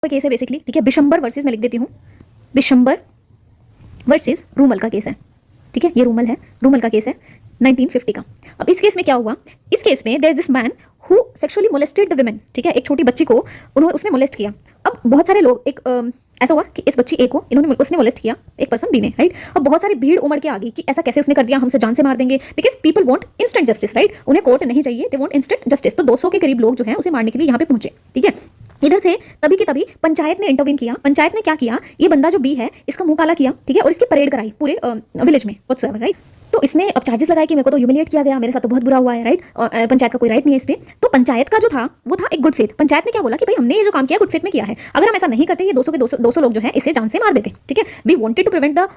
का केस है बेसिकली, ठीक है। बिशंबर वर्सेस, मैं लिख देती हूँ, बिशंबर वर्सेस रूमल का केस है, ठीक है। ये रूमल है, रूमल का केस है 1950 का। अब इस केस में क्या हुआ, इस केस में there is this man who sexually molested the women, ठीक है। एक छोटी बच्ची को उसने मोलेस्ट किया। अब बहुत सारे लोग, ऐसा हुआ कि इस बच्ची ए को उसने मोलेस्ट किया, एक पर्सन बी ने, राइट। अब बहुत सारी भीड़ उमड़ के आ गई कि ऐसा कैसे उसने कर दिया, हमसे जान से मार देंगे, because people want instant justice, right. उन्हें कोर्ट नहीं चाहिए, दे वांट इंस्टेंट जस्टिस। तो 200 के करीब लोग जो है उसे मारने के लिए यहाँ पे पहुंचे, ठीक है। इधर से तभी की तभी पंचायत ने इंटरवीन किया। पंचायत ने क्या किया, ये बंदा जो बी है इसका मुंह काला किया, ठीक है, और इसकी परेड कराई पूरे विलेज में, व्हाटसोएवर, राइट। तो इसने अब चार्जेस लगाए कि मेरे को तो ह्यूमिलिएट किया गया, मेरे साथ तो बहुत बुरा हुआ है, राइट। और पंचायत का कोई राइट नहीं है इस पे। तो पंचायत का जो था वो था एक गुड फेथ। पंचायत ने क्या बोला कि भाई हमने ये जो काम किया गुड फेथ में किया है, अगर हम ऐसा नहीं करते ये 200 के 200 लोग जो है इसे जान से मार देते, ठीक है। We wanted to prevent the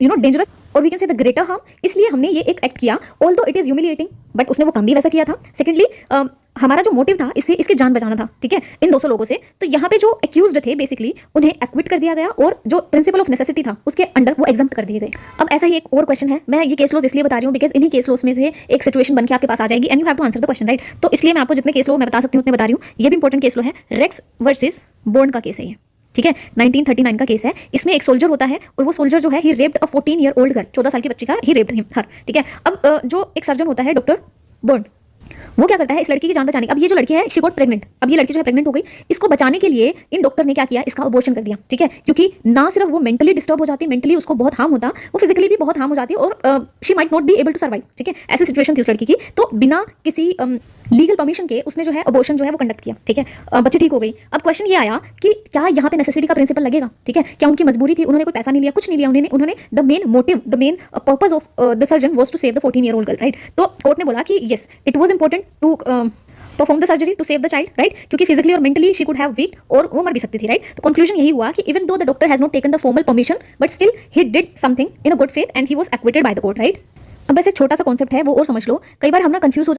dangerous और we can say the greater harm, इसलिए हमने ये एक एक्ट किया। Although it is humiliating, but उसने वो काम भी वैसा किया था। सेकेंडली हमारा जो मोटिव था इससे इसकी जान बचाना था, ठीक है, इन 200 लोगों से। तो यहाँ पे जो एक्यूज्ड थे बेसिकली उन्हें एक्विट कर दिया गया और जो प्रिंसिपल ऑफ नेसेसिटी था उसके अंडर वो एग्जम्प्ट कर दिए गए। अब ऐसा ही एक और क्वेश्चन है, मैं ये केस लॉज इसलिए बता रही हूँ बिकॉज इन्हीं केस लॉज में से एक सिचुएशन बन के आपके पास आ जाएगी and you have to answer the question, right. तो इसलिए मैं आपको जितने केस लॉ मैं बता सकती हूँ उतने बता रही हूँ। ये भी इंपॉर्टेंट केस लॉ है, रेक्स वर्सेस बोर्न का केस है ये, ठीक है, 1939 का केस है। इसमें एक सोल्जर होता है और वो सोल्जर जो है ही रेप्ड अ 14 ईयर ओल्ड गर्ल, 14 साल की बच्ची का ही रेप्ड हिम हर, ठीक है। अब जो एक सर्जन होता है डॉक्टर बोर्न, वो क्या करता है इस लड़की की जान बचाने। अब ये जो लड़की है शी गॉट प्रेग्नेंट, अब ये लड़की जो है प्रेग्नेंट हो गई, इसको बचाने के लिए इन डॉक्टर ने क्या किया, इसका अबॉर्शन कर दिया, ठीक है। क्योंकि ना सिर्फ वो मेंटली डिस्टर्ब हो जाती, मेंटली उसको बहुत हार्म होता, वो फिजिकली भी बहुत हार्म हो जाती और she might not be able to survive, ठीक है। ऐसी सिचुएशन थी उस लड़की की। तो बिना किसी लीगल परमिशन के उसने जो है अबॉर्शन जो है वो कंडक्ट किया, ठीक है। बच्ची ठीक हो गई। अब क्वेश्चन ये आया कि क्या यहाँ पे नेसेसिटी का प्रिंसिपल लगेगा, ठीक है। क्या उनकी मजबूरी थी, उन्होंने कोई पैसा नहीं लिया, कुछ नहीं लिया उन्होंने the main motive, the main purpose of the surgeon was to save the 14 year old girl, right. तो कोर्ट ने बोला कि yes it was important to perform the surgery to save the child, right, क्योंकि physically और mentally she could have weak और वो मर भी सकती थी, राइट। तो कंक्लूजन यही हुआ कि even though the doctor has not taken the formal permission but still he did something in a good faith and he was acquitted by the court, right. अब ऐसे छोटा सा कॉन्सेप्ट है वो और समझ लो। कई बार हम ना कंफ्यूज हो